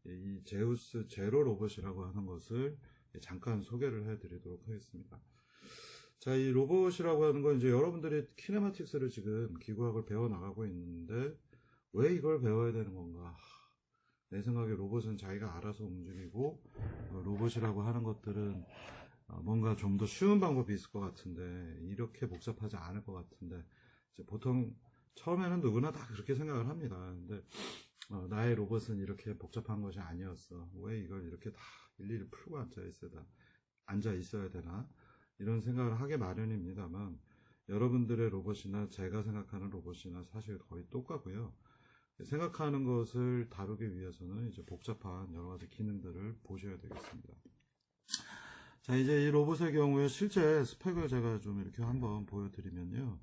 이 제우스 제로 로봇이라고 하는 것을 잠깐 소개를 해드리도록 하겠습니다. 자, 이 로봇이라고 하는 건 이제 여러분들이 키네마틱스를 지금 기구학을 배워 나가고 있는데 왜 이걸 배워야 되는 건가? 내 생각에 로봇은 자기가 알아서 움직이고 로봇이라고 하는 것들은 뭔가 좀 더 쉬운 방법이 있을 것 같은데 이렇게 복잡하지 않을 것 같은데 이제 보통 처음에는 누구나 다 그렇게 생각을 합니다. 근데 나의 로봇은 이렇게 복잡한 것이 아니었어. 왜 이걸 이렇게 다 일일이 풀고 앉아 있어야 되나? 이런 생각을 하게 마련입니다만 여러분들의 로봇이나 제가 생각하는 로봇이나 사실 거의 똑같고요. 생각하는 것을 다루기 위해서는 이제 복잡한 여러 가지 기능들을 보셔야 되겠습니다. 자, 이제 이 로봇의 경우에 실제 스펙을 제가 좀 이렇게 한번 보여드리면요.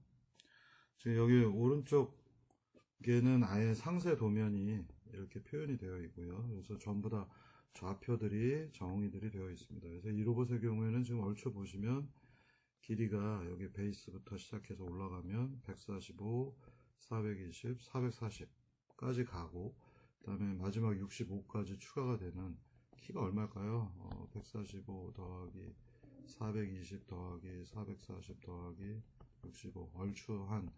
지금 여기 오른쪽에는 아예 상세 도면이 이렇게 표현이 되어 있고요. 그래서 전부 다 좌표들이 정의들이 되어 있습니다. 그래서 이 로봇의 경우에는 지금 얼추 보시면 길이가 여기 베이스부터 시작해서 올라가면 145, 420, 440까지 가고 그 다음에 마지막 65까지 추가가 되는 키가 얼마일까요? 145 더하기 420 더하기 440 더하기 65 얼추 한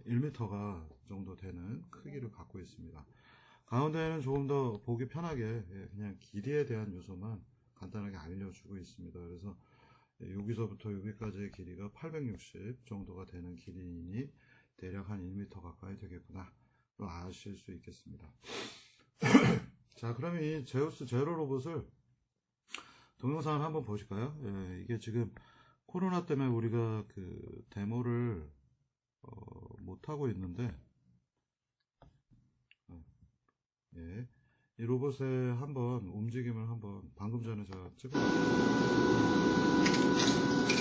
1m가 정도 되는 크기를 갖고 있습니다. 가운데에는 조금 더 보기 편하게 그냥 길이에 대한 요소만 간단하게 알려주고 있습니다. 그래서 여기서부터 여기까지의 길이가 860 정도가 되는 길이니 대략 한 1m 가까이 되겠구나 아실 수 있겠습니다. 자, 그럼 이 제우스 제로 로봇을 동영상을 한번 보실까요? 이게 지금 코로나 때문에 우리가 그 데모를 못하고 있는데 이 로봇의 한번 움직임을 한번 방금 전에 제가 찍어봤어요.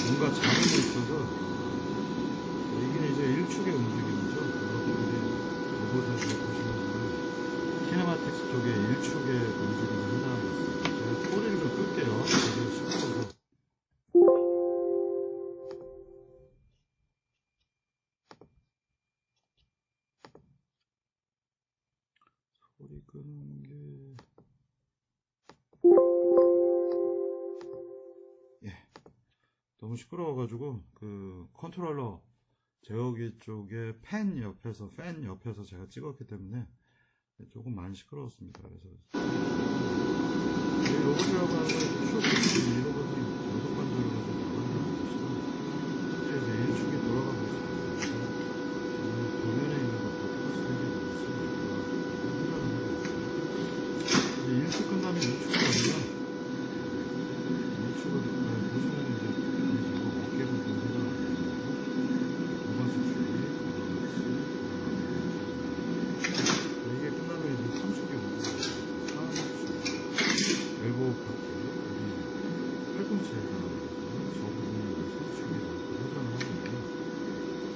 뭔가 자금이 있어서 이게 이제 일축의 움직임이죠. 여러분들이 로봇에서 보시면 키네마틱스 쪽에 일축의 움직임을 한다는 것입니다. 제가 소리를 좀 끌게요. 되게 시끄러워서. 소리 끄는 게 너무 시끄러워가지고 그 컨트롤러 제어기 쪽에 팬 옆에서 제가 찍었기 때문에 조금 많이 시끄러웠습니다. 그래서 이 로봇이라고 하는 건 이 로봇이 여섯 관절을 가지고 나간다는 것이고 실제 이제 일축이 돌아가고 있습니다. 그래서 도면에 있는 것과 똑같이 생겨지고 있습니다. 이제 일축 끝나면 일축이 아니라 일축을 보시면 이제 어깨 부분 해당하는 두 번째 축이 이게 끝나면 이제 3축이 오고 4축 엘보 파트 여기 팔꿈치에 해당하는 거죠. 저 부분이 이제 3축이 회전을 하고 있고요.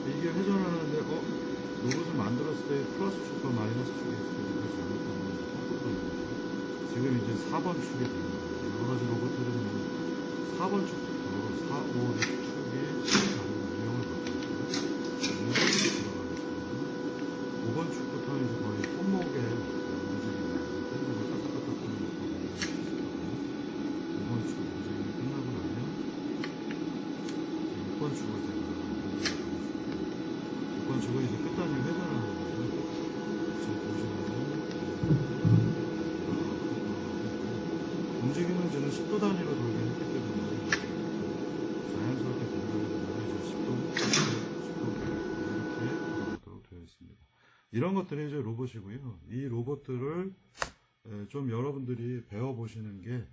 이게 회전하는데 로봇을 만들었을 때 플러스 축과 마이너스 축이 있을 때 이걸 잘못하면 거꾸로 되는 거죠. 지금 이제 4번 축이 되는 거예요. 여러 가지 로봇들은 4번 축부터 4, 5, 6축이 다른 유형을 갖고 있고요. 6축이 들어가겠습니다. 5번 축부터 이제 거의 손목에 움직임이 손목을 까딱까딱 하는 것들이 있거든요. 5번 축 움직임이 끝나고 나면 6번 축을 제가 움직이고 있습니다. 6번 축은 이제 끝단위 회전을 하는 거죠. 지금 보시면은 움직임은 지금 10도 단위로 돌긴 했기 때문에 자연스럽게 공간이 되면 이제 10도 이렇게 돌아가도록 되어 있습니다. 이런 것들이 이제 로봇이고요. 이 로봇들을 좀 여러분들이 배워보시는 게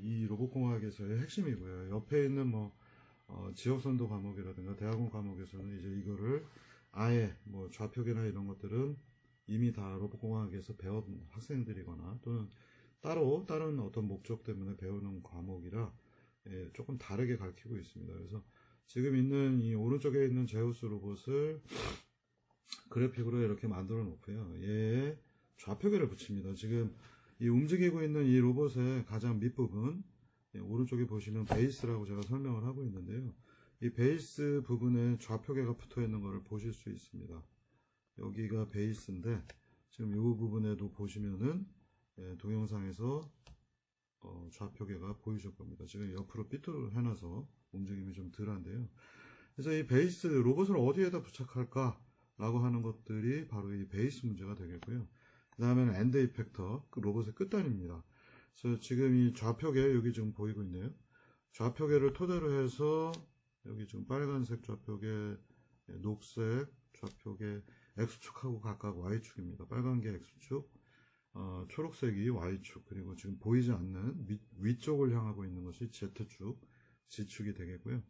이 로봇공학에서의 핵심이고요. 옆에 있는 뭐 지역선도 과목이라든가 대학원 과목에서는 이제 이거를 아예 뭐 좌표계나 이런 것들은 이미 다 로봇공학에서 배운 학생들이거나 또는 따로 다른 어떤 목적 때문에 배우는 과목이라 조금 다르게 가르치고 있습니다. 그래서 지금 있는 이 오른쪽에 있는 제우스 로봇을 그래픽으로 이렇게 만들어 놓고요. 얘에 좌표계를 붙입니다. 지금 이 움직이고 있는 이 로봇의 가장 밑부분 오른쪽에 보시면 베이스라고 제가 설명을 하고 있는데요. 이 베이스 부분에 좌표계가 붙어 있는 것을 보실 수 있습니다. 여기가 베이스인데 지금 이 부분에도 보시면은 동영상에서 좌표계가 보이실 겁니다. 지금 옆으로 삐뚤 해놔서 움직임이 좀 덜한데요. 그래서 이 베이스 로봇을 어디에다 부착할까 라고 하는 것들이 바로 이 베이스 문제가 되겠고요. 그 다음에는 엔드 이펙터, 그 로봇의 끝단입니다. 그래서 지금 이 좌표계 여기 지금 보이고 있네요. 좌표계를 토대로 해서 여기 지금 빨간색 좌표계, 녹색 좌표계, X축하고 각각 Y축입니다. 빨간 게 X축, 초록색이 Y축, 그리고 지금 보이지 않는 위쪽을 향하고 있는 것이 Z축, G축이 되겠고요.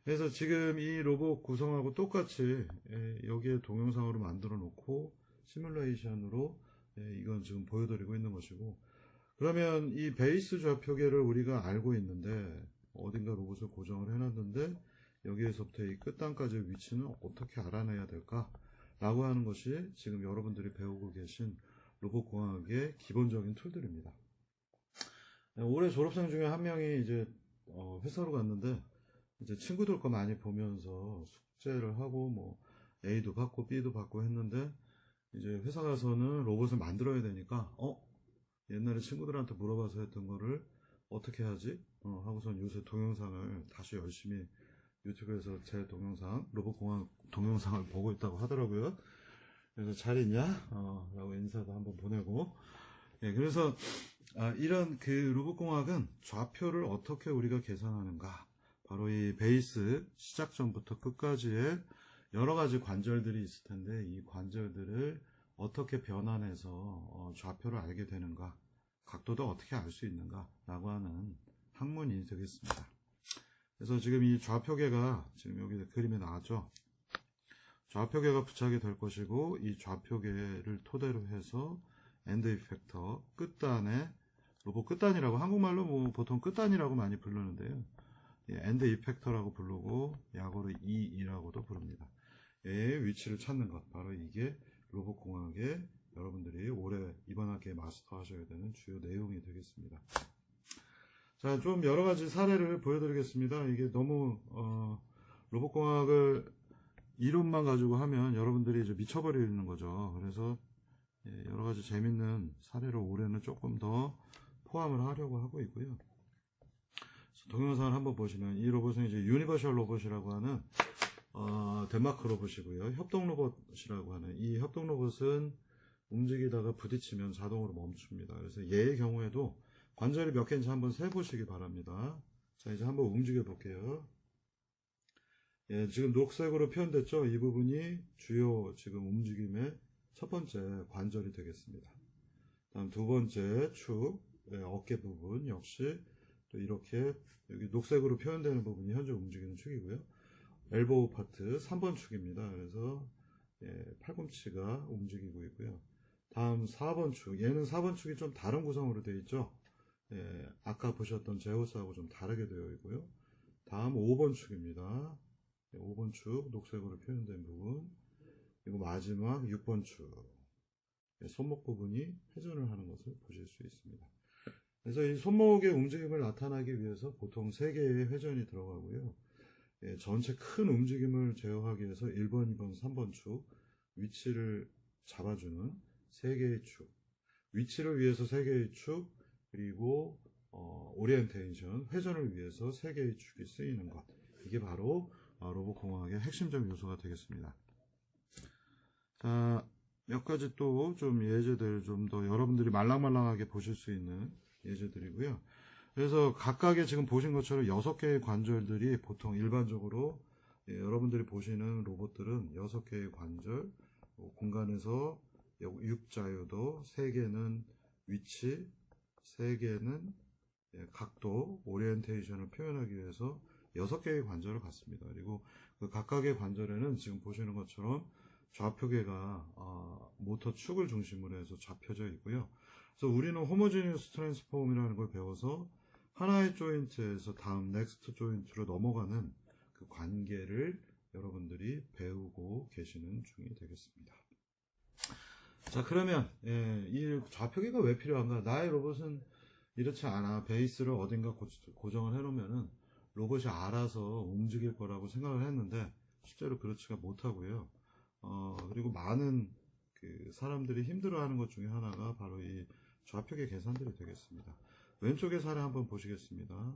그래서 지금 이 로봇 구성하고 똑같이 여기에 동영상으로 만들어 놓고 시뮬레이션으로 이건 지금 보여드리고 있는 것이고, 그러면 이 베이스 좌표계를 우리가 알고 있는데 어딘가 로봇을 고정을 해놨는데 여기에서부터 이 끝단까지의 위치는 어떻게 알아내야 될까 라고 하는 것이 지금 여러분들이 배우고 계신 로봇공학의 기본적인 툴들입니다. 올해 졸업생 중에 한 명이 이제 회사로 갔는데 이제 친구들 거 많이 보면서 숙제를 하고 뭐 A도 받고 B도 받고 했는데 이제 회사 가서는 로봇을 만들어야 되니까 옛날에 친구들한테 물어봐서 했던 거를 어떻게 하지? 하고선 요새 동영상을 다시 열심히 유튜브에서 제 동영상, 로봇공학 동영상을 보고 있다고 하더라고요. 그래서 잘 있냐? 라고 인사도 한번 보내고. 그래서 이런 그 로봇공학은 좌표를 어떻게 우리가 계산하는가? 바로 이 베이스 시작점부터 끝까지의 여러 가지 관절들이 있을 텐데 이 관절들을 어떻게 변환해서 좌표를 알게 되는가, 각도도 어떻게 알 수 있는가 라고 하는 학문이 되겠습니다. 그래서 지금 이 좌표계가 지금 여기 그림에 나왔죠. 좌표계가 부착이 될 것이고 이 좌표계를 토대로 해서 엔드 이펙터 끝단에 로봇 끝단이라고 한국말로 뭐 보통 끝단이라고 많이 부르는데요. 엔드 이펙터라고 부르고 약어로 EE라고도 부릅니다. 얘의 위치를 찾는 것, 바로 이게 로봇공학의 여러분들이 올해 이번 학기에 마스터 하셔야 되는 주요 내용이 되겠습니다. 자, 좀 여러 가지 사례를 보여드리겠습니다. 이게 너무 로봇공학을 이론만 가지고 하면 여러분들이 이제 미쳐버리는 거죠. 그래서 여러 가지 재밌는 사례를 올해는 조금 더 포함을 하려고 하고 있고요. 동영상을 한번 보시면 이 로봇은 이제 유니버셜 로봇이라고 하는 덴마크 로봇이고요. 협동 로봇이라고 하는 이 협동 로봇은 움직이다가 부딪히면 자동으로 멈춥니다. 그래서 얘의 경우에도 관절이 몇 개인지 한번 세보시기 바랍니다. 자, 이제 한번 움직여 볼게요. 지금 녹색으로 표현됐죠? 이 부분이 주요 지금 움직임의 첫 번째 관절이 되겠습니다. 다음 두 번째 축, 어깨 부분 역시 또 이렇게 여기 녹색으로 표현되는 부분이 현재 움직이는 축이고요. 엘보우 파트 3번 축입니다. 그래서 팔꿈치가 움직이고 있고요. 다음 4번 축, 얘는 4번 축이 좀 다른 구성으로 되어 있죠. 아까 보셨던 제우스하고 좀 다르게 되어 있고요. 다음 5번 축입니다. 5번 축, 녹색으로 표현된 부분. 그리고 마지막 6번 축, 손목 부분이 회전을 하는 것을 보실 수 있습니다. 그래서 이 손목의 움직임을 나타나기 위해서 보통 3개의 회전이 들어가고요. 전체 큰 움직임을 제어하기 위해서 1번, 2번, 3번 축, 위치를 잡아주는 3개의 축, 위치를 위해서 3개의 축, 그리고 오리엔테이션, 회전을 위해서 3개의 축이 쓰이는 것. 이게 바로 로봇공학의 핵심적 요소가 되겠습니다. 자, 몇 가지 또 좀 예제들 좀 더 여러분들이 말랑말랑하게 보실 수 있는 예제들이고요. 그래서 각각의 지금 보신 것처럼 6개의 관절들이 보통 일반적으로 여러분들이 보시는 로봇들은 6개의 관절, 공간에서 6자유도, 3개는 위치, 3개는 각도, 오리엔테이션을 표현하기 위해서 6개의 관절을 갖습니다. 그리고 그 각각의 관절에는 지금 보시는 것처럼 좌표계가 모터 축을 중심으로 해서 잡혀져 있고요. 그래서 우리는 호모지니어스 트랜스폼이라는 걸 배워서 하나의 조인트에서 다음 넥스트 조인트로 넘어가는 그 관계를 여러분들이 배우고 계시는 중이 되겠습니다. 자, 그러면 이 좌표계가 왜 필요한가? 나의 로봇은 이렇지 않아. 베이스를 어딘가 고정을 해놓으면은 로봇이 알아서 움직일 거라고 생각을 했는데 실제로 그렇지가 못하고요. 그리고 많은 그 사람들이 힘들어하는 것 중에 하나가 바로 이 좌표계 계산들이 되겠습니다. 왼쪽의 사례 한번 보시겠습니다.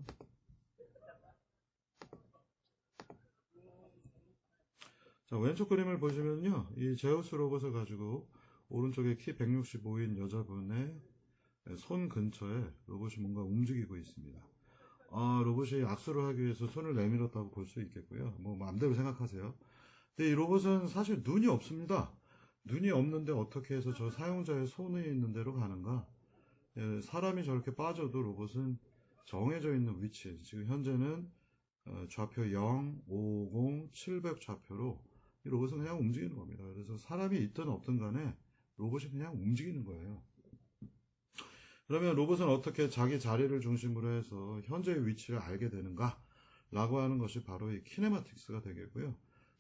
자, 왼쪽 그림을 보시면요, 이 제우스 로봇을 가지고 오른쪽에 키 165인 여자분의 손 근처에 로봇이 뭔가 움직이고 있습니다. 로봇이 악수를 하기 위해서 손을 내밀었다고 볼 수 있겠고요. 뭐 마음대로 생각하세요. 근데 이 로봇은 사실 눈이 없습니다. 눈이 없는데 어떻게 해서 저 사용자의 손이 있는 데로 가는가? 사람이 저렇게 빠져도 로봇은 정해져 있는 위치, 지금 현재는 좌표 0, 550, 700 좌표로 이 로봇은 그냥 움직이는 겁니다. 그래서 사람이 있든 없든 간에 로봇이 그냥 움직이는 거예요. 그러면 로봇은 어떻게 자기 자리를 중심으로 해서 현재의 위치를 알게 되는가? 라고 하는 것이 바로 이 키네마틱스가 되겠고요.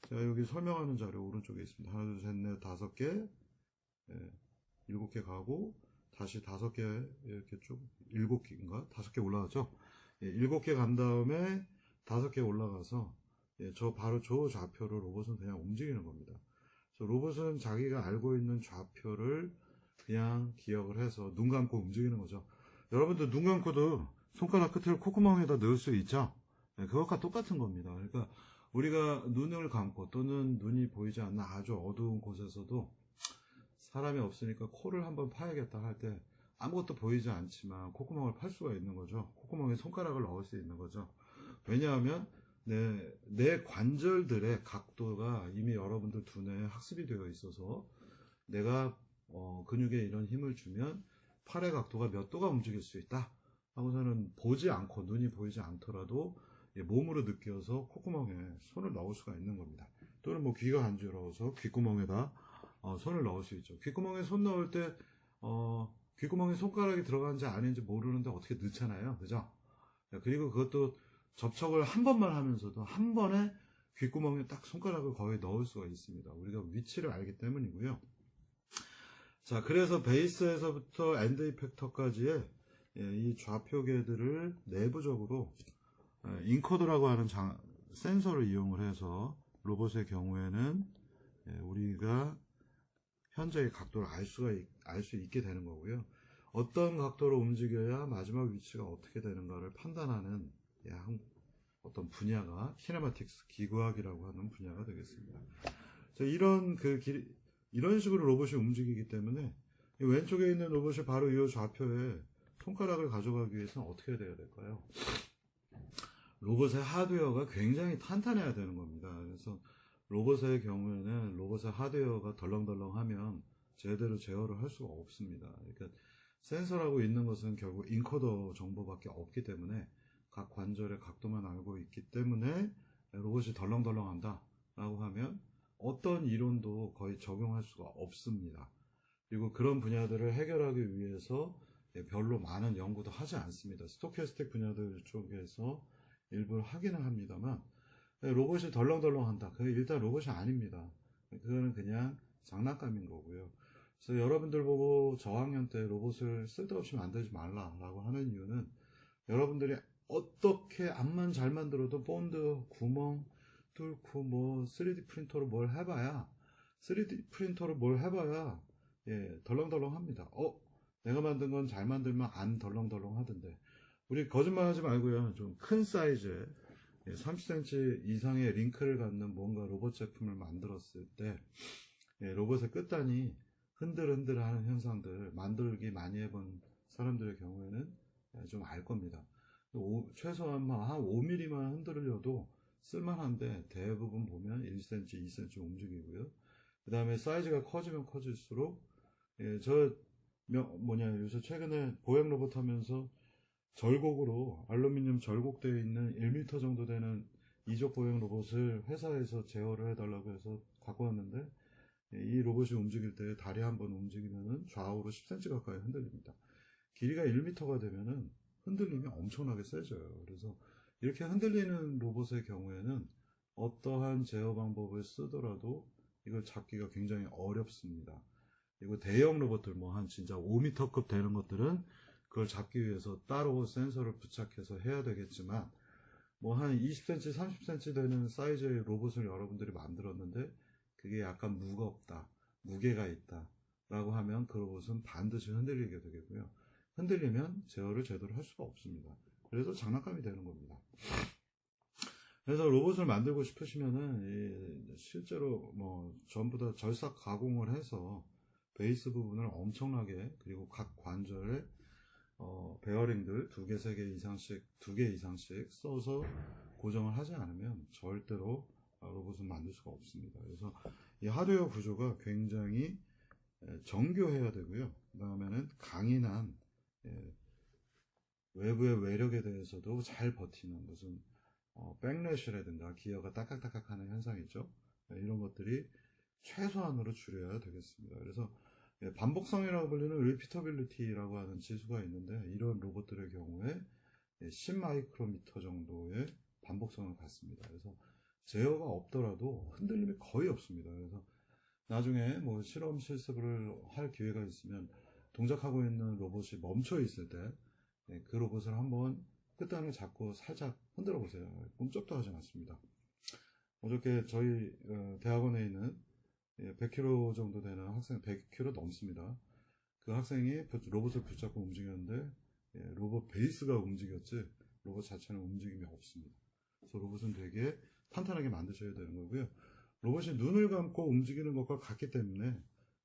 제가 여기 설명하는 자료 오른쪽에 있습니다. 하나, 둘, 셋, 넷, 5개, 7개 가고, 다시 5개, 이렇게 쭉, 7개인가? 5개 올라가죠? 7개 간 다음에 5개 올라가서, 바로 저 좌표로 로봇은 그냥 움직이는 겁니다. 그래서 로봇은 자기가 알고 있는 좌표를 그냥 기억을 해서 눈 감고 움직이는 거죠. 여러분들 눈 감고도 손가락 끝을 콧구멍에다 넣을 수 있죠? 그것과 똑같은 겁니다. 그러니까 우리가 눈을 감고 또는 눈이 보이지 않는 아주 어두운 곳에서도 사람이 없으니까 코를 한번 파야겠다 할 때 아무것도 보이지 않지만 콧구멍을 팔 수가 있는 거죠. 콧구멍에 손가락을 넣을 수 있는 거죠. 왜냐하면 내 관절들의 각도가 이미 여러분들 두뇌에 학습이 되어 있어서 내가 근육에 이런 힘을 주면 팔의 각도가 몇 도가 움직일 수 있다 하고서는 보지 않고 눈이 보이지 않더라도 몸으로 느껴서 콧구멍에 손을 넣을 수가 있는 겁니다. 또는 뭐 귀가 간지러워서 귓구멍에다 손을 넣을 수 있죠. 귓구멍에 손 넣을 때 귓구멍에 손가락이 들어가는지 아닌지 모르는데 어떻게 넣잖아요. 그죠? 그리고 그것도 접촉을 한 번만 하면서도 한 번에 귓구멍에 딱 손가락을 거의 넣을 수가 있습니다. 우리가 위치를 알기 때문이고요. 자, 그래서 베이스에서부터 엔드 이펙터까지의 이 좌표계들을 내부적으로 인코더라고 하는 센서를 이용을 해서 로봇의 경우에는 우리가 현재의 각도를 알 수 있게 되는 거고요. 어떤 각도로 움직여야 마지막 위치가 어떻게 되는가를 판단하는 어떤 분야가 키네마틱스, 기구학이라고 하는 분야가 되겠습니다. 자, 이런 식으로 로봇이 움직이기 때문에 이 왼쪽에 있는 로봇이 바로 이 좌표에 손가락을 가져가기 위해서는 어떻게 돼야 될까요? 로봇의 하드웨어가 굉장히 탄탄해야 되는 겁니다. 그래서 로봇의 경우에는 로봇의 하드웨어가 덜렁덜렁하면 제대로 제어를 할 수가 없습니다. 그러니까 센서라고 있는 것은 결국 인코더 정보밖에 없기 때문에 각 관절의 각도만 알고 있기 때문에 로봇이 덜렁덜렁한다 라고 하면 어떤 이론도 거의 적용할 수가 없습니다. 그리고 그런 분야들을 해결하기 위해서 별로 많은 연구도 하지 않습니다. 스토캐스틱 분야들 쪽에서 일부 하기는 합니다만 로봇이 덜렁덜렁한다. 그게 일단 로봇이 아닙니다. 그거는 그냥 장난감인 거고요. 그래서 여러분들 보고 저학년 때 로봇을 쓸데없이 만들지 말라라고 하는 이유는 여러분들이 어떻게 앞만 잘 만들어도 본드, 구멍 뚫고 뭐 3D 프린터로 뭘 해봐야 3D 프린터로 뭘 해봐야 덜렁덜렁합니다. 내가 만든 건 잘 만들면 안 덜렁덜렁 하던데 우리 거짓말 하지 말고요. 좀 큰 사이즈의 30cm 이상의 링크를 갖는 뭔가 로봇 제품을 만들었을 때 로봇의 끝단이 흔들흔들 하는 현상들 만들기 많이 해본 사람들의 경우에는 좀 알 겁니다. 최소한 한 5mm만 흔들려도 쓸만한데 대부분 보면 1cm, 2cm 움직이고요. 그 다음에 사이즈가 커지면 커질수록 요새 최근에 보행 로봇 하면서 절곡으로 알루미늄 절곡되어 있는 1m 정도 되는 이족 보행 로봇을 회사에서 제어를 해달라고 해서 갖고 왔는데 이 로봇이 움직일 때 다리 한번 움직이면은 좌우로 10cm 가까이 흔들립니다. 길이가 1m가 되면은 흔들림이 엄청나게 세져요. 그래서 이렇게 흔들리는 로봇의 경우에는 어떠한 제어 방법을 쓰더라도 이걸 잡기가 굉장히 어렵습니다. 그리고 대형 로봇들 한 진짜 5m급 되는 것들은 그걸 잡기 위해서 따로 센서를 부착해서 해야 되겠지만 한 20cm, 30cm 되는 사이즈의 로봇을 여러분들이 만들었는데 그게 약간 무겁다, 무게가 있다 라고 하면 그 로봇은 반드시 흔들리게 되겠고요. 흔들리면 제어를 제대로 할 수가 없습니다. 그래서 장난감이 되는 겁니다. 그래서 로봇을 만들고 싶으시면은 실제로 뭐 전부 다 절삭 가공을 해서 베이스 부분을 엄청나게, 그리고 각 관절에 베어링들 2개, 3개 이상씩, 2개 이상씩 써서 고정을 하지 않으면 절대로 로봇은 만들 수가 없습니다. 그래서 이 하드웨어 구조가 굉장히 정교해야 되고요. 그 다음에는 강인한 외부의 외력에 대해서도 잘 버티는, 무슨 백래시라든가 기어가 딱딱딱딱 하는 현상이 있죠. 이런 것들이 최소한으로 줄여야 되겠습니다. 그래서 반복성이라고 불리는 리피터빌리티라고 하는 지수가 있는데, 이런 로봇들의 경우에 10마이크로미터 정도의 반복성을 갖습니다. 그래서 제어가 없더라도 흔들림이 거의 없습니다. 그래서 나중에 뭐 실험 실습을 할 기회가 있으면 동작하고 있는 로봇이 멈춰 있을 때 그 로봇을 한번 끝단을 잡고 살짝 흔들어 보세요. 꿈쩍도 하지 않습니다. 어저께 저희 대학원에 있는 100kg 정도 되는 학생, 100kg 넘습니다. 그 학생이 로봇을 붙잡고 움직였는데 로봇 베이스가 움직였지 로봇 자체는 움직임이 없습니다. 그래서 로봇은 되게 탄탄하게 만드셔야 되는 거고요. 로봇이 눈을 감고 움직이는 것과 같기 때문에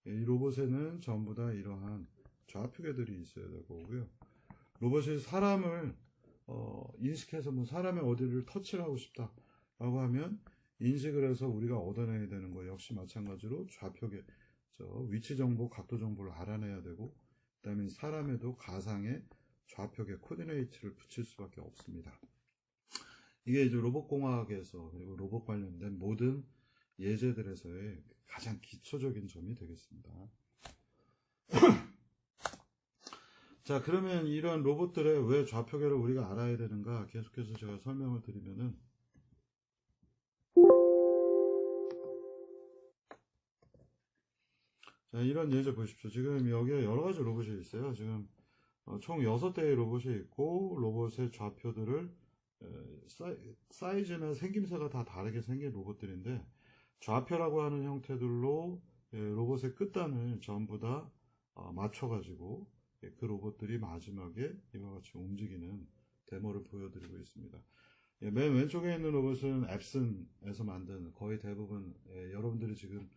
이 로봇에는 전부 다 이러한 좌표계들이 있어야 될 거고요. 로봇이 사람을 인식해서 뭐 사람의 어디를 터치를 하고 싶다라고 하면 인식을 해서 우리가 얻어내야 되는 거 역시 마찬가지로 좌표계, 위치 정보, 각도 정보를 알아내야 되고, 그 다음에 사람에도 가상의 좌표계 코디네이트를 붙일 수밖에 없습니다. 이게 이제 로봇공학에서, 그리고 로봇 관련된 모든 예제들에서의 가장 기초적인 점이 되겠습니다. 자, 그러면 이런 로봇들의 왜 좌표계를 우리가 알아야 되는가 계속해서 제가 설명을 드리면은, 자, 이런 예제 보십시오. 지금 여기에 여러 가지 로봇이 있어요. 지금 총 6대의 로봇이 있고, 로봇의 좌표들을 사이즈나 생김새가 다 다르게 생긴 로봇들인데, 좌표라고 하는 형태들로 로봇의 끝단을 전부 다 맞춰가지고 그 로봇들이 마지막에 이와 같이 움직이는 데모를 보여드리고 있습니다. 맨 왼쪽에 있는 로봇은 앱슨에서 만든, 거의 대부분 여러분들이 지금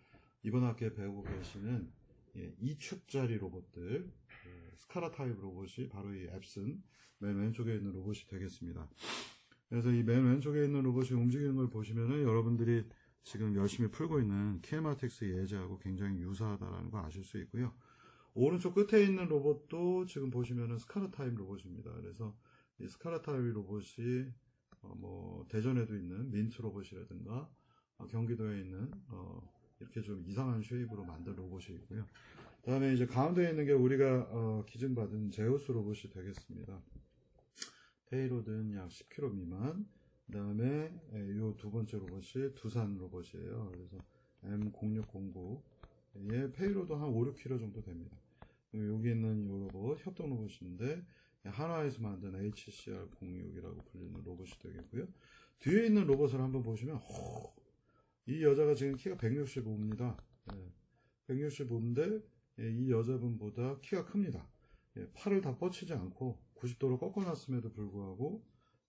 이번 학기에 배우고 계시는 2축짜리 로봇들, 스카라 타입 로봇이 바로 이 앱슨 맨 왼쪽에 있는 로봇이 되겠습니다. 그래서 이 맨 왼쪽에 있는 로봇이 움직이는 걸 보시면은 여러분들이 지금 열심히 풀고 있는 키네마틱스 예제하고 굉장히 유사하다는 거 아실 수 있고요. 오른쪽 끝에 있는 로봇도 지금 보시면은 스카라 타입 로봇입니다. 그래서 이 스카라 타입 로봇이 뭐 대전에도 있는 민트 로봇이라든가 경기도에 있는 이렇게 좀 이상한 쉐입으로 만든 로봇이 있고요. 그 다음에 이제 가운데에 있는 게 우리가 기증받은 제우스 로봇이 되겠습니다. 페이로드는 약 10kg 미만. 그 다음에 이 두 번째 로봇이 두산 로봇이에요. 그래서 M0609. 얘 페이로드 한 5, 6kg 정도 됩니다. 여기 있는 이 로봇 협동 로봇인데 한화에서 만든 HCR06이라고 불리는 로봇이 되겠고요. 뒤에 있는 로봇을 한번 보시면 이 여자가 지금 키가 165입니다. 165인데 이 여자분보다 키가 큽니다. 팔을 다 뻗치지 않고 90도로 꺾어놨음에도 불구하고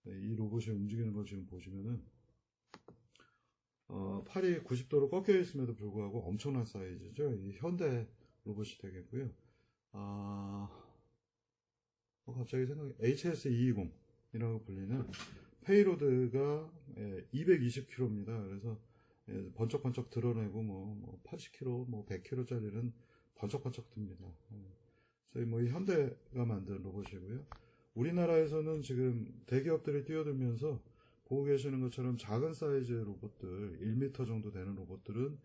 이 로봇이 움직이는 걸 지금 보시면은 팔이 90도로 꺾여 있음에도 불구하고 엄청난 사이즈죠. 이 현대 로봇이 되겠고요. 갑자기 생각이, HS220이라고 불리는 페이로드가 220kg입니다. 그래서 번쩍번쩍 드러내고 뭐 80kg, 뭐 100kg짜리는 번쩍번쩍 듭니다. 그래서 뭐 이 현대가 만든 로봇이고요. 우리나라에서는 지금 대기업들이 뛰어들면서 보고 계시는 것처럼 작은 사이즈의 로봇들, 1m 정도 되는 로봇들은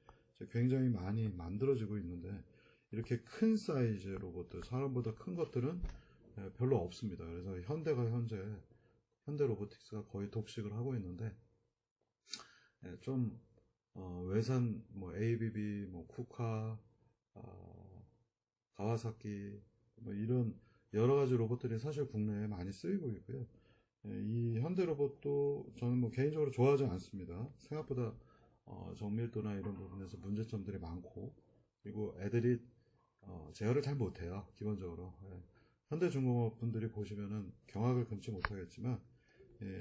굉장히 많이 만들어지고 있는데, 이렇게 큰 사이즈의 로봇들, 사람보다 큰 것들은 별로 없습니다. 그래서 현대가 현대 로보틱스가 거의 독식을 하고 있는데, 좀 외산 뭐 ABB, 뭐 쿠카, 가와사키 뭐 이런 여러 가지 로봇들이 사실 국내에 많이 쓰이고 있고요. 이 현대 로봇도 저는 뭐 개인적으로 좋아하지 않습니다. 생각보다 정밀도나 이런 부분에서 문제점들이 많고, 그리고 애들이 제어를 잘 못해요. 기본적으로. 현대중공업 분들이 보시면은 경악을 금치 못하겠지만,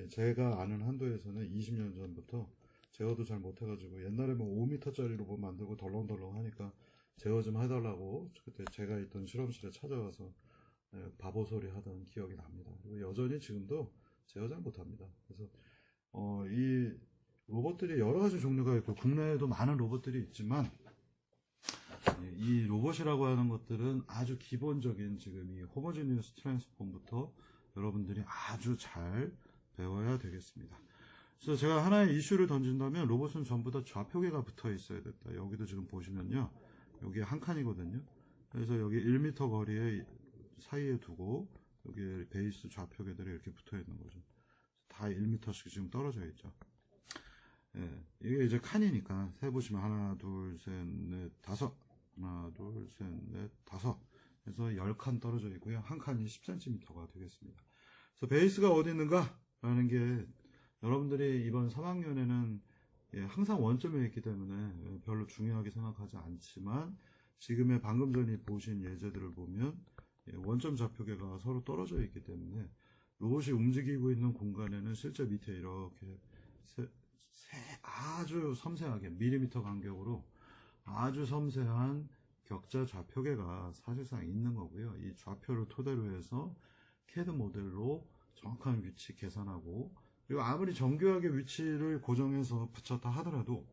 제가 아는 한도에서는 20년 전부터 제어도 잘 못해가지고, 옛날에 뭐 5m짜리 로봇 만들고 덜렁덜렁 하니까 제어 좀 해달라고 그때 제가 있던 실험실에 찾아와서 바보 소리 하던 기억이 납니다. 그리고 여전히 지금도 제어 잘 못합니다. 그래서 이 로봇들이 여러 가지 종류가 있고 국내에도 많은 로봇들이 있지만, 이 로봇이라고 하는 것들은 아주 기본적인 지금 이 호모지니어스 트랜스폼부터 여러분들이 아주 잘 배워야 되겠습니다. 그래서 제가 하나의 이슈를 던진다면 로봇은 전부 다 좌표계가 붙어 있어야 된다. 여기도 지금 보시면요, 여기 한 칸이거든요. 그래서 여기 1m 거리에 사이에 두고 여기 베이스 좌표계들이 이렇게 붙어 있는 거죠. 다 1m씩 지금 떨어져 있죠. 이게 이제 칸이니까 세보시면 하나, 둘, 셋, 넷, 다섯, 하나, 둘, 셋, 넷, 다섯. 그래서 10칸 떨어져 있고요. 한 칸이 10cm가 되겠습니다. 그래서 베이스가 어디 있는가? 라는 게 여러분들이 이번 3학년에는 항상 원점에 있기 때문에 별로 중요하게 생각하지 않지만, 지금의 방금 전에 보신 예제들을 보면 원점 좌표계가 서로 떨어져 있기 때문에 로봇이 움직이고 있는 공간에는 실제 밑에 이렇게 아주 섬세하게 밀리미터 간격으로 아주 섬세한 격자 좌표계가 사실상 있는 거고요. 이 좌표를 토대로 해서 CAD 모델로 정확한 위치 계산하고, 그리고 아무리 정교하게 위치를 고정해서 붙였다 하더라도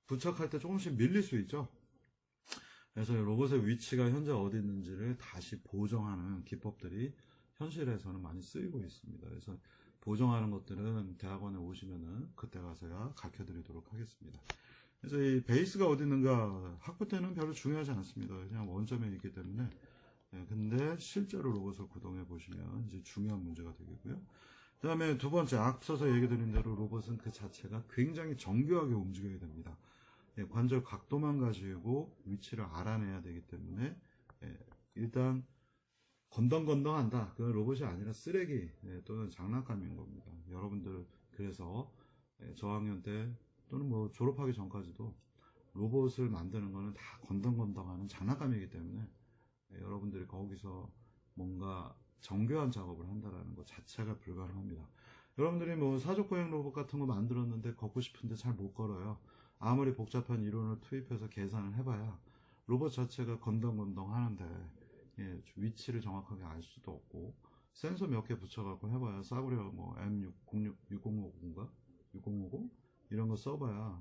부착할 때 조금씩 밀릴 수 있죠. 그래서 로봇의 위치가 현재 어디 있는지를 다시 보정하는 기법들이 현실에서는 많이 쓰이고 있습니다. 그래서 보정하는 것들은 대학원에 오시면은 그때 가서야 가르쳐 드리도록 하겠습니다. 그래서 이 베이스가 어디 있는가 학부 때는 별로 중요하지 않습니다. 그냥 원점에 있기 때문에. 근데 실제로 로봇을 구동해 보시면 이제 중요한 문제가 되겠고요. 그 다음에 두 번째, 앞서서 얘기 드린 대로 로봇은 그 자체가 굉장히 정교하게 움직여야 됩니다. 관절 각도만 가지고 위치를 알아내야 되기 때문에 일단 건덩건덩한다, 그건 로봇이 아니라 쓰레기 또는 장난감인 겁니다. 여러분들 그래서 저학년 때 또는 뭐 졸업하기 전까지도 로봇을 만드는 거는 다 건덩건덩하는 장난감이기 때문에 여러분들이 거기서 뭔가 정교한 작업을 한다는 것 자체가 불가능합니다. 여러분들이 뭐 사족보행 로봇 같은 거 만들었는데 걷고 싶은데 잘 못 걸어요. 아무리 복잡한 이론을 투입해서 계산을 해봐야 로봇 자체가 건덩건덩 하는데 위치를 정확하게 알 수도 없고, 센서 몇 개 붙여갖고 해봐야 싸구려 뭐 M606, 6050인가? 6050? 이런 거 써봐야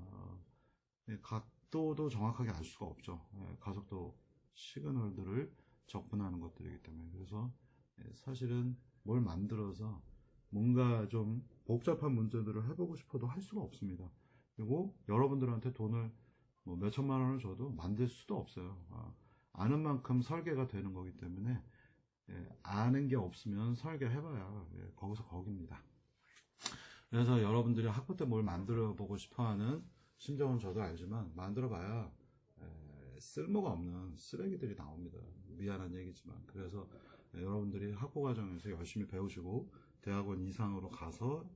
각도도 정확하게 알 수가 없죠. 가속도 시그널들을 접근하는 것들이기 때문에. 그래서 사실은 뭘 만들어서 뭔가 좀 복잡한 문제들을 해보고 싶어도 할 수가 없습니다. 그리고 여러분들한테 돈을 뭐 몇천만 원을 줘도 만들 수도 없어요. 아는 만큼 설계가 되는 거기 때문에 아는 게 없으면 설계해봐야 거기서 거기입니다. 그래서 여러분들이 학부 때 뭘 만들어 보고 싶어하는 심정은 저도 알지만, 만들어봐야 쓸모가 없는 쓰레기들이 나옵니다. 미안한 얘기지만. 그래서 여러분들이 학부 과정에서 열심히 배우시고 대학원 이상으로 가서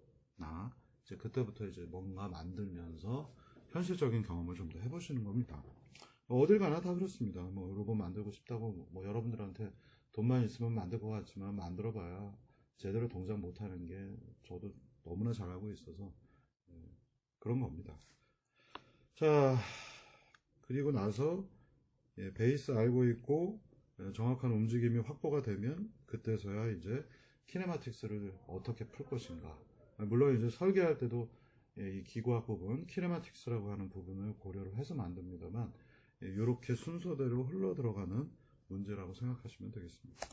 이제 그때부터 이제 뭔가 만들면서 현실적인 경험을 좀 더 해보시는 겁니다. 어딜 가나 다 그렇습니다. 뭐 로봇 만들고 싶다고 뭐 여러분들한테 돈만 있으면 만들 것 같지만, 만들어봐야 제대로 동작 못하는 게 저도 너무나 잘 알고 있어서 그런 겁니다. 자, 그리고 나서 베이스 알고 있고 정확한 움직임이 확보가 되면 그때서야 이제 키네마틱스를 어떻게 풀 것인가. 물론 이제 설계할 때도 이 기구학 부분, 키네마틱스라고 하는 부분을 고려를 해서 만듭니다만, 이렇게 순서대로 흘러 들어가는 문제라고 생각하시면 되겠습니다.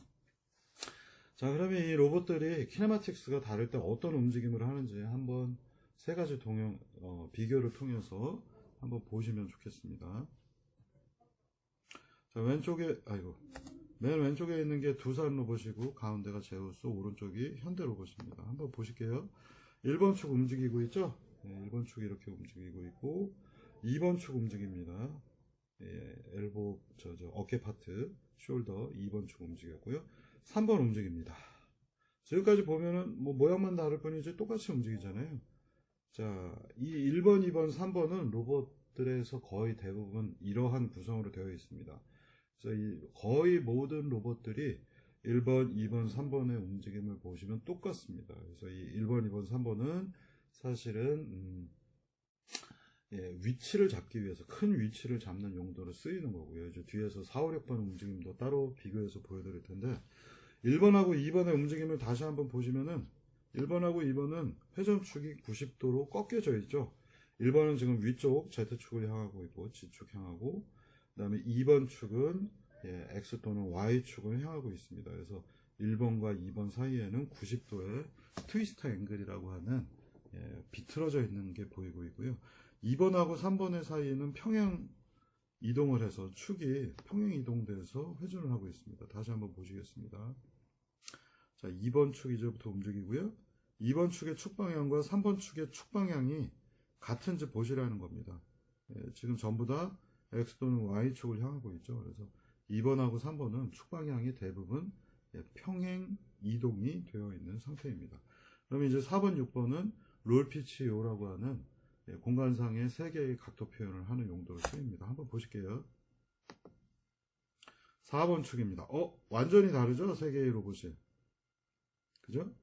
자, 그러면 이 로봇들이 키네마틱스가 다를 때 어떤 움직임을 하는지 한번 세 가지 비교를 통해서 한번 보시면 좋겠습니다. 자, 맨 왼쪽에 있는 게 두산 로봇이고, 가운데가 제우스, 오른쪽이 현대 로봇입니다. 한번 보실게요. 1번 축 움직이고 있죠? 1번 축이 이렇게 움직이고 있고, 2번 축 움직입니다. 엘보, 어깨 파트, 숄더 2번 축 움직였고요. 3번 움직입니다. 지금까지 보면은 뭐 모양만 다를 뿐이지 똑같이 움직이잖아요. 자, 이 1번, 2번, 3번은 로봇들에서 거의 대부분 이러한 구성으로 되어 있습니다. 그래서 거의 모든 로봇들이 1번, 2번, 3번의 움직임을 보시면 똑같습니다. 그래서 이 1번, 2번, 3번은 사실은 위치를 잡기 위해서 큰 위치를 잡는 용도로 쓰이는 거고요. 이제 뒤에서 4, 5, 6번 움직임도 따로 비교해서 보여드릴 텐데 1번하고 2번의 움직임을 다시 한번 보시면은 1번하고 2번은 회전축이 90도로 꺾여져 있죠. 1번은 지금 위쪽 Z축을 향하고 있고 G축 향하고, 그 다음에 2번 축은 X 또는 Y축을 향하고 있습니다. 그래서 1번과 2번 사이에는 90도의 트위스트 앵글이라고 하는 비틀어져 있는 게 보이고 있고요. 2번하고 3번의 사이에는 평행 이동을 해서 축이 평행 이동돼서 회전을 하고 있습니다. 다시 한번 보시겠습니다. 자, 2번 축 이제부터 움직이고요. 2번 축의 축 방향과 3번 축의 축 방향이 같은지 보시라는 겁니다. 지금 전부 다 X 또는 Y축을 향하고 있죠. 그래서 2번하고 3번은 축 방향이 대부분 평행 이동이 되어 있는 상태입니다. 그럼 이제 4번, 6번은 롤피치오라고 하는 공간상의 3개의 각도 표현을 하는 용도로 쓰입니다. 한번 보실게요. 4번 축입니다. 완전히 다르죠? 3개의 로봇이. 그죠?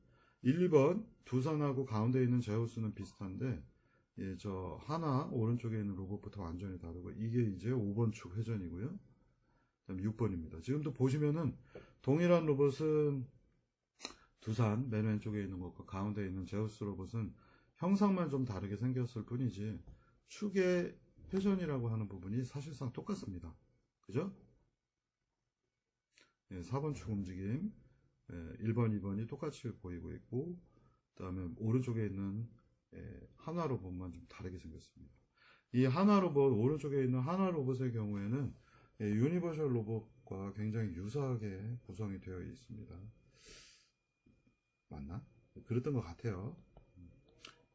1, 2번 두산하고 가운데 있는 제우스는 비슷한데 저 하나 오른쪽에 있는 로봇부터 완전히 다르고, 이게 이제 5번 축 회전이고요. 그다음 6번입니다. 지금도 보시면은 동일한 로봇은 두산 맨 왼쪽에 있는 것과 가운데 있는 제우스 로봇은 형상만 좀 다르게 생겼을 뿐이지 축의 회전이라고 하는 부분이 사실상 똑같습니다. 그죠? 4번 축 움직임 1번, 2번이 똑같이 보이고 있고, 그 다음에 오른쪽에 있는 하나 로봇만 좀 다르게 생겼습니다. 이 하나 로봇, 오른쪽에 있는 하나 로봇의 경우에는 유니버셜 로봇과 굉장히 유사하게 구성이 되어 있습니다. 맞나? 그랬던 것 같아요.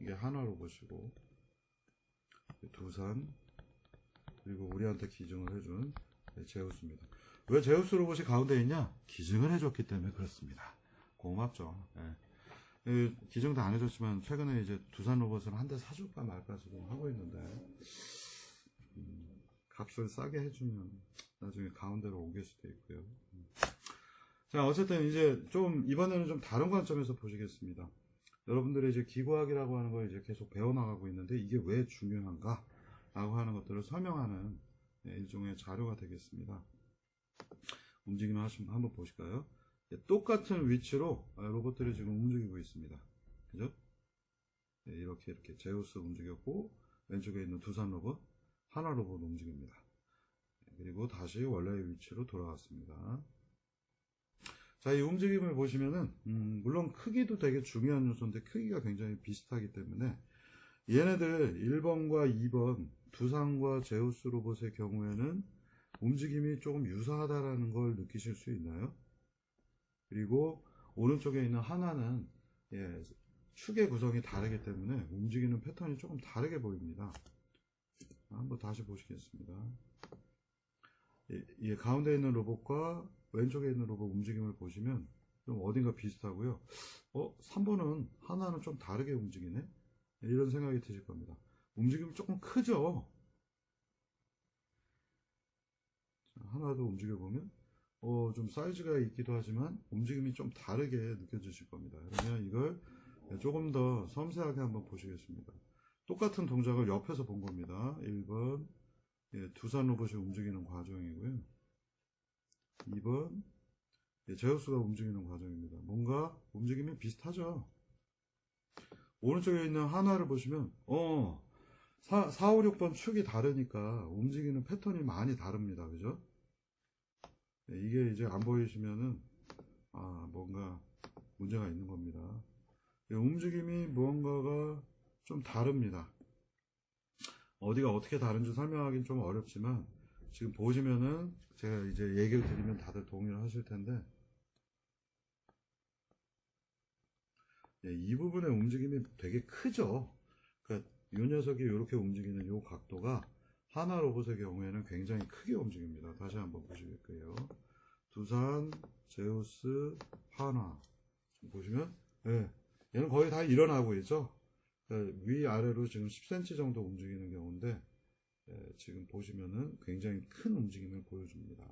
이게 하나 로봇이고, 두산, 그리고 우리한테 기증을 해준 제우스입니다. 왜 제우스 로봇이 가운데 있냐? 기증을 해줬기 때문에 그렇습니다. 고맙죠. 기증도 안 해줬지만 최근에 이제 두산 로봇을 한 대 사줄까 말까 지금 하고 있는데, 값을 싸게 해주면 나중에 가운데로 옮길 수도 있고요. 자, 어쨌든 이제 좀 이번에는 좀 다른 관점에서 보시겠습니다. 여러분들이 이제 기구학이라고 하는 걸 이제 계속 배워나가고 있는데 이게 왜 중요한가 라고 하는 것들을 설명하는 일종의 자료가 되겠습니다. 움직임을 한번 보실까요? 똑같은 위치로 로봇들이 지금 움직이고 있습니다. 그죠? 이렇게 제우스 움직였고, 왼쪽에 있는 두산 로봇, 하나 로봇 움직입니다. 그리고 다시 원래의 위치로 돌아왔습니다. 자, 이 움직임을 보시면은 물론 크기도 되게 중요한 요소인데 크기가 굉장히 비슷하기 때문에 얘네들 1번과 2번 두산과 제우스 로봇의 경우에는 움직임이 조금 유사하다라는 걸 느끼실 수 있나요? 그리고 오른쪽에 있는 하나는 축의 구성이 다르기 때문에 움직이는 패턴이 조금 다르게 보입니다. 한번 다시 보시겠습니다. 이 가운데 있는 로봇과 왼쪽에 있는 로봇 움직임을 보시면 좀 어딘가 비슷하고요. 3번은 하나는 좀 다르게 움직이네? 이런 생각이 드실 겁니다. 움직임이 조금 크죠? 하나도 움직여보면 좀 사이즈가 있기도 하지만 움직임이 좀 다르게 느껴지실 겁니다. 그러면 이걸 조금 더 섬세하게 한번 보시겠습니다. 똑같은 동작을 옆에서 본 겁니다. 1번 두산 로봇이 움직이는 과정이고요. 2번 제우스가 움직이는 과정입니다. 뭔가 움직임이 비슷하죠? 오른쪽에 있는 하나를 보시면 4, 5, 6번 축이 다르니까 움직이는 패턴이 많이 다릅니다. 그죠? 이게 이제 안 보이시면은 뭔가 문제가 있는 겁니다. 움직임이 무언가가 좀 다릅니다. 어디가 어떻게 다른지 설명하기는 좀 어렵지만 지금 보시면은 제가 이제 얘기를 드리면 다들 동의를 하실 텐데 이 부분의 움직임이 되게 크죠. 그러니까 이 녀석이 이렇게 움직이는 이 각도가 하나 로봇의 경우에는 굉장히 크게 움직입니다. 다시 한번 보시겠고요. 두산, 제우스, 하나 보시면 얘는 거의 다 일어나고 있죠. 그러니까 위아래로 지금 10cm 정도 움직이는 경우인데 지금 보시면은 굉장히 큰 움직임을 보여줍니다.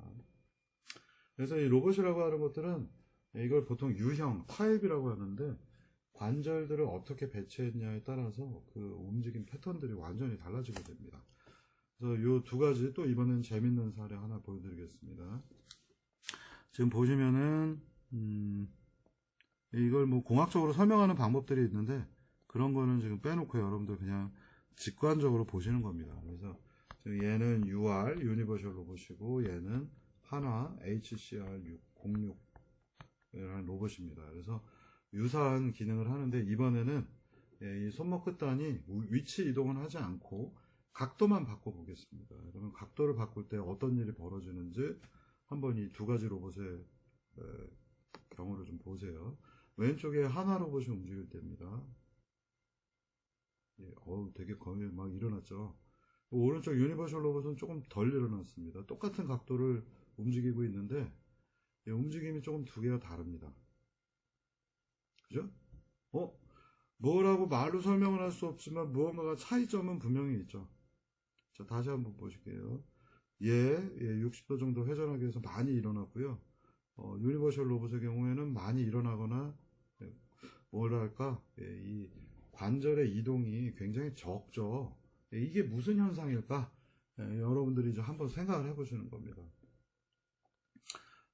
그래서 이 로봇이라고 하는 것들은 이걸 보통 유형, 타입이라고 하는데 관절들을 어떻게 배치했냐에 따라서 그 움직임 패턴들이 완전히 달라지게 됩니다. 그래서 요 두 가지 또 이번엔 재밌는 사례 하나 보여드리겠습니다. 지금 보시면은 이걸 뭐 공학적으로 설명하는 방법들이 있는데 그런 거는 지금 빼놓고 여러분들 그냥 직관적으로 보시는 겁니다. 그래서 지금 얘는 UR 유니버셜 로봇이고 얘는 한화 HCR606이라는 로봇입니다. 그래서 유사한 기능을 하는데 이번에는 이 손목 끝단이 위치 이동은 하지 않고 각도만 바꿔 보겠습니다. 그러면 각도를 바꿀 때 어떤 일이 벌어지는지 한번 이 두 가지 로봇의 경우를 좀 보세요. 왼쪽에 한화 로봇이 움직일 때입니다. 되게 거의 막 일어났죠. 오른쪽 유니버셜 로봇은 조금 덜 일어났습니다. 똑같은 각도를 움직이고 있는데 움직임이 조금 두 개가 다릅니다. 그죠? 뭐라고 말로 설명을 할 수 없지만 무언가가 차이점은 분명히 있죠. 자, 다시 한번 보실게요. 60도 정도 회전하기 위해서 많이 일어났고요. 유니버셜 로봇의 경우에는 많이 일어나거나 뭐랄까 이 관절의 이동이 굉장히 적죠. 이게 무슨 현상일까? 여러분들이 이제 한번 생각을 해보시는 겁니다.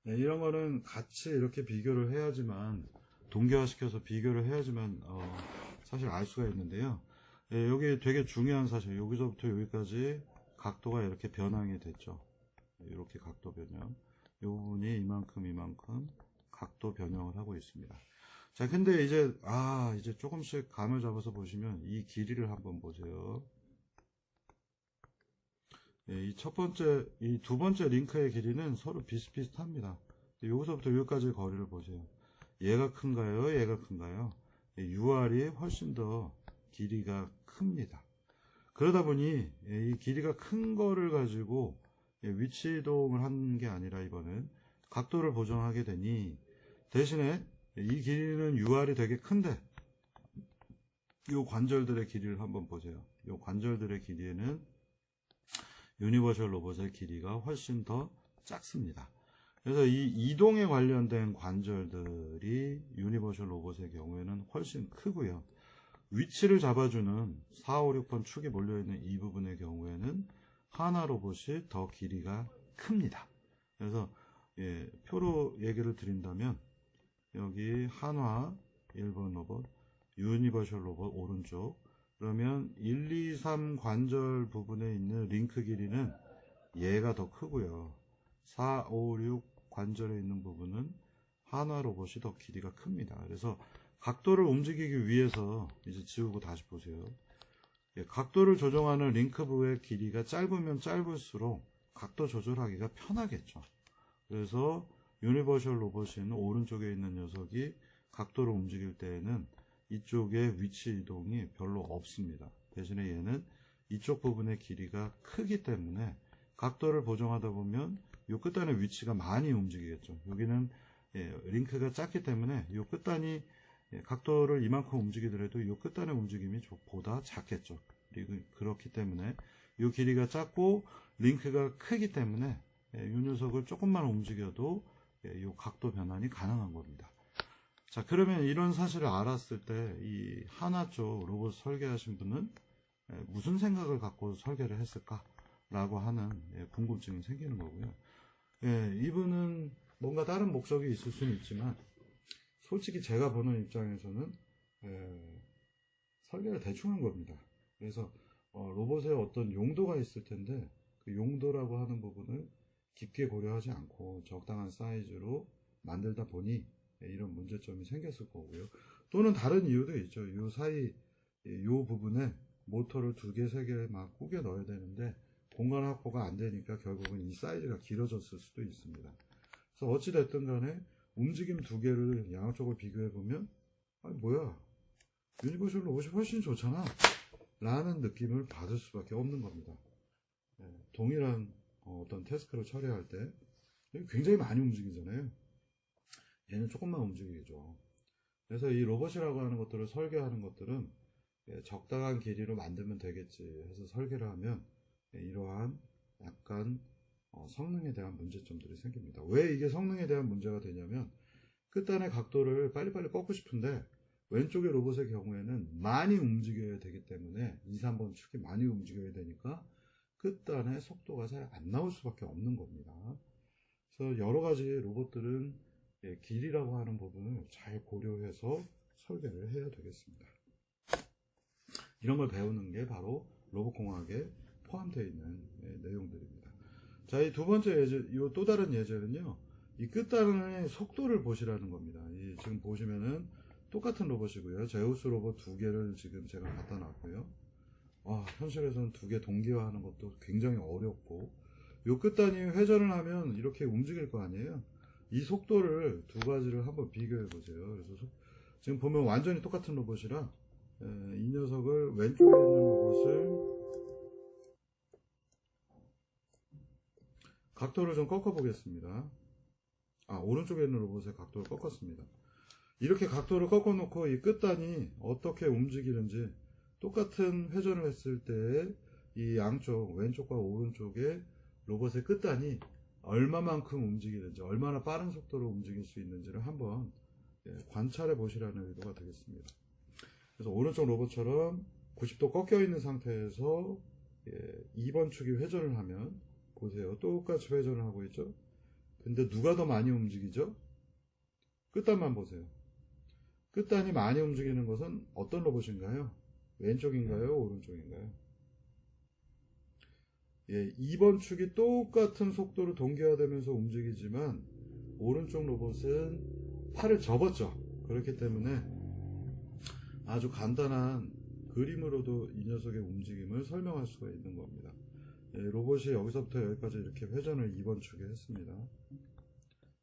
이런 거는 같이 이렇게 비교를 해야지만 동기화시켜서 비교를 해야지만 사실 알 수가 있는데요. 여기 되게 중요한 사실, 여기서부터 여기까지 각도가 이렇게 변형이 됐죠. 이렇게 각도 변형. 이 부분이 이만큼 각도 변형을 하고 있습니다. 자, 근데 이제 조금씩 감을 잡아서 보시면 이 길이를 한번 보세요. 이 두 번째 링크의 길이는 서로 비슷비슷합니다. 여기서부터 여기까지의 거리를 보세요. 얘가 큰가요? 얘가 큰가요? UR이 훨씬 더 길이가 큽니다. 그러다 보니 이 길이가 큰 거를 가지고 위치 이동을 하는 게 아니라 이번엔 각도를 보정하게 되니 대신에 이 길이는 UR이 되게 큰데 이 관절들의 길이를 한번 보세요. 이 관절들의 길이에는 유니버셜 로봇의 길이가 훨씬 더 작습니다. 그래서 이 이동에 관련된 관절들이 유니버셜 로봇의 경우에는 훨씬 크고요. 위치를 잡아주는 4, 5, 6번 축이 몰려있는 이 부분의 경우에는 한화 로봇이 더 길이가 큽니다. 그래서 표로 얘기를 드린다면 여기 한화 1번 로봇, 유니버셜 로봇 오른쪽, 그러면 1, 2, 3 관절 부분에 있는 링크 길이는 얘가 더 크고요. 4, 5, 6 관절에 있는 부분은 한화 로봇이 더 길이가 큽니다. 그래서 각도를 움직이기 위해서 이제 지우고 다시 보세요. 각도를 조정하는 링크부의 길이가 짧으면 짧을수록 각도 조절하기가 편하겠죠. 그래서 유니버셜 로봇인 오른쪽에 있는 녀석이 각도를 움직일 때에는 이쪽의 위치 이동이 별로 없습니다. 대신에 얘는 이쪽 부분의 길이가 크기 때문에 각도를 보정하다 보면 이 끝단의 위치가 많이 움직이겠죠. 여기는 링크가 작기 때문에 이 끝단이 각도를 이만큼 움직이더라도 이 끝단의 움직임이 보다 작겠죠. 그렇기 때문에 이 길이가 작고 링크가 크기 때문에 이 녀석을 조금만 움직여도 이 각도 변환이 가능한 겁니다. 자, 그러면 이런 사실을 알았을 때 이 한화 쪽 로봇 설계하신 분은 무슨 생각을 갖고 설계를 했을까라고 하는 궁금증이 생기는 거고요. 이분은 뭔가 다른 목적이 있을 수는 있지만 솔직히 제가 보는 입장에서는 설계를 대충 한 겁니다. 그래서 로봇에 어떤 용도가 있을 텐데 그 용도라고 하는 부분을 깊게 고려하지 않고 적당한 사이즈로 만들다 보니 이런 문제점이 생겼을 거고요. 또는 다른 이유도 있죠. 이 사이 이 부분에 모터를 2개, 3개 막 꾸겨 넣어야 되는데 공간 확보가 안 되니까 결국은 이 사이즈가 길어졌을 수도 있습니다. 그래서 어찌됐든 간에 움직임 2개를 양쪽을 비교해 보면 뭐야, 유니버셜 로봇이 훨씬 좋잖아 라는 느낌을 받을 수밖에 없는 겁니다. 동일한 어떤 태스크를 처리할 때 굉장히 많이 움직이잖아요. 얘는 조금만 움직이죠. 그래서 이 로봇이라고 하는 것들을 설계하는 것들은 적당한 길이로 만들면 되겠지 해서 설계를 하면 이러한 약간 성능에 대한 문제점들이 생깁니다. 왜 이게 성능에 대한 문제가 되냐면 끝단의 각도를 빨리빨리 꺾고 싶은데 왼쪽의 로봇의 경우에는 많이 움직여야 되기 때문에 2, 3번 축이 많이 움직여야 되니까 끝단의 속도가 잘 안 나올 수밖에 없는 겁니다. 그래서 여러 가지 로봇들은 길이라고 하는 부분을 잘 고려해서 설계를 해야 되겠습니다. 이런 걸 배우는 게 바로 로봇공학에 포함되어 있는 내용들입니다. 자, 이 두 번째 예제, 이 또 다른 예제는요, 이 끝단의 속도를 보시라는 겁니다. 지금 보시면은 똑같은 로봇이고요. 제우스 로봇 두 개를 지금 제가 갖다 놨고요. 현실에서는 두 개 동기화하는 것도 굉장히 어렵고, 요 끝단이 회전을 하면 이렇게 움직일 거 아니에요. 이 속도를 두 가지를 한번 비교해 보세요. 그래서 지금 보면 완전히 똑같은 로봇이라 이 녀석을 왼쪽에 있는 로봇을 각도를 좀 꺾어 보겠습니다. 오른쪽에 있는 로봇의 각도를 꺾었습니다. 이렇게 각도를 꺾어 놓고 이 끝단이 어떻게 움직이는지, 똑같은 회전을 했을 때 이 양쪽 왼쪽과 오른쪽에 로봇의 끝단이 얼마만큼 움직이는지, 얼마나 빠른 속도로 움직일 수 있는지를 한번 관찰해 보시라는 의도가 되겠습니다. 그래서 오른쪽 로봇처럼 90도 꺾여 있는 상태에서 2번 축이 회전을 하면 보세요. 똑같이 회전을 하고 있죠. 근데 누가 더 많이 움직이죠? 끝단만 보세요. 끝단이 많이 움직이는 것은 어떤 로봇인가요? 왼쪽인가요? 오른쪽인가요? 2번 축이 똑같은 속도로 동기화되면서 움직이지만 오른쪽 로봇은 팔을 접었죠. 그렇기 때문에 아주 간단한 그림으로도 이 녀석의 움직임을 설명할 수가 있는 겁니다. 로봇이 여기서부터 여기까지 이렇게 회전을 2번 축에 했습니다.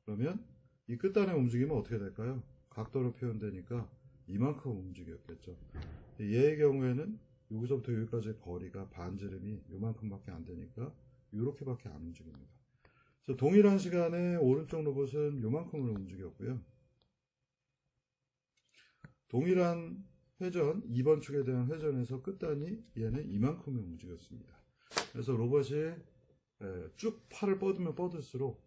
그러면 이 끝단의 움직임은 어떻게 될까요? 각도로 표현되니까 이만큼 움직였겠죠. 얘의 경우에는 여기서부터 여기까지의 거리가 반지름이 요만큼밖에 안 되니까 이렇게밖에 안 움직입니다. 그래서 동일한 시간에 오른쪽 로봇은 요만큼을 움직였고요. 동일한 회전, 2번 축에 대한 회전에서 끝단이 얘는 이만큼을 움직였습니다. 그래서 로봇이 쭉 팔을 뻗으면 뻗을수록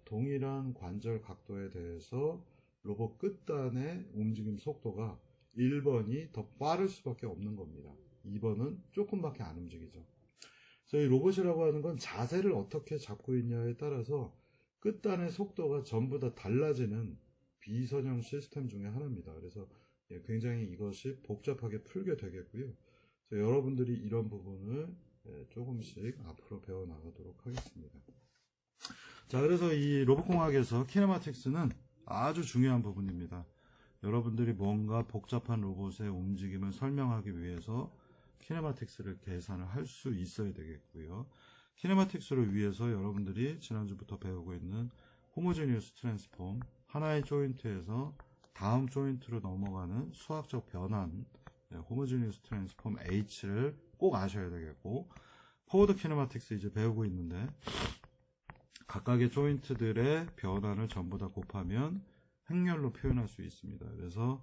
동일한 관절 각도에 대해서 로봇 끝단의 움직임 속도가 1번이 더 빠를 수밖에 없는 겁니다. 2번은 조금밖에 안 움직이죠. 그래서 이 로봇이라고 하는 건 자세를 어떻게 잡고 있냐에 따라서 끝단의 속도가 전부 다 달라지는 비선형 시스템 중에 하나입니다. 그래서 굉장히 이것이 복잡하게 풀게 되겠고요. 그래서 여러분들이 이런 부분을 조금씩 앞으로 배워 나가도록 하겠습니다. 자, 그래서 이 로봇공학에서 키네마틱스는 아주 중요한 부분입니다. 여러분들이 뭔가 복잡한 로봇의 움직임을 설명하기 위해서 키네마틱스를 계산을 할 수 있어야 되겠고요. 키네마틱스를 위해서 여러분들이 지난주부터 배우고 있는 호모지니어스 트랜스폼, 하나의 조인트에서 다음 조인트로 넘어가는 수학적 변환, 호모지니어스 트랜스폼 H를 꼭 아셔야 되겠고, 포워드 키네마틱스 이제 배우고 있는데 각각의 조인트들의 변환을 전부 다 곱하면 행렬로 표현할 수 있습니다. 그래서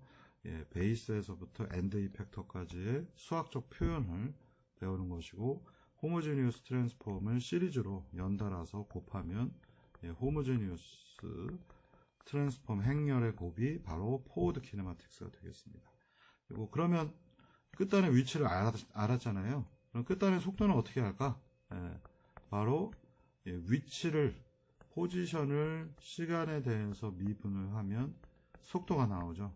베이스에서부터 엔드 이펙터까지의 수학적 표현을 배우는 것이고, 호모지니어스 트랜스폼을 시리즈로 연달아서 곱하면 호모지니어스 트랜스폼 행렬의 곱이 바로 포워드 키네마틱스가 되겠습니다. 그리고 그러면 끝단의 위치를 알았잖아요. 그럼 끝단의 속도는 어떻게 할까? 바로 위치를, 포지션을 시간에 대해서 미분을 하면 속도가 나오죠.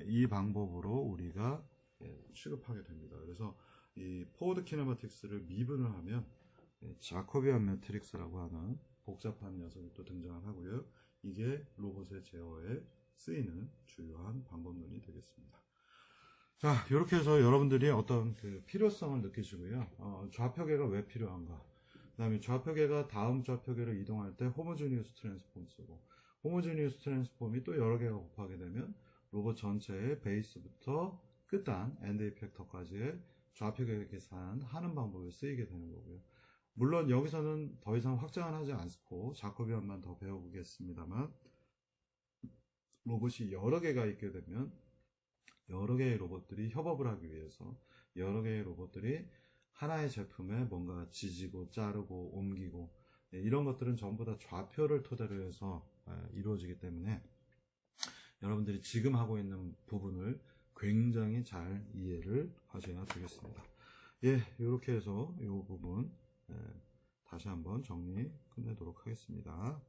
이 방법으로 우리가 취급하게 됩니다. 그래서 이 포워드 키네마틱스를 미분을 하면 자코비안 매트릭스라고 하는 복잡한 녀석이 또 등장을 하고요. 이게 로봇의 제어에 쓰이는 주요한 방법론이 되겠습니다. 자, 이렇게 해서 여러분들이 어떤 필요성을 느끼시고요. 좌표계가 왜 필요한가? 그 다음에 좌표계가 다음 좌표계로 이동할 때 호모지니어스 트랜스폼 쓰고, 호모지니어스 트랜스폼이 또 여러 개가 곱하게 되면 로봇 전체의 베이스부터 끝단, 엔드 이펙터까지의 좌표계 계산하는 방법을 쓰이게 되는 거고요. 물론 여기서는 더 이상 확장을 하지 않고 자코비안만 더 배워보겠습니다만, 로봇이 여러 개가 있게 되면 여러 개의 로봇들이 협업을 하기 위해서 여러 개의 로봇들이 하나의 제품에 뭔가 지지고 자르고 옮기고 이런 것들은 전부 다 좌표를 토대로 해서 이루어지기 때문에 여러분들이 지금 하고 있는 부분을 굉장히 잘 이해를 하셔야 되겠습니다. 예, 이렇게 해서 이 부분 다시 한번 정리 끝내도록 하겠습니다.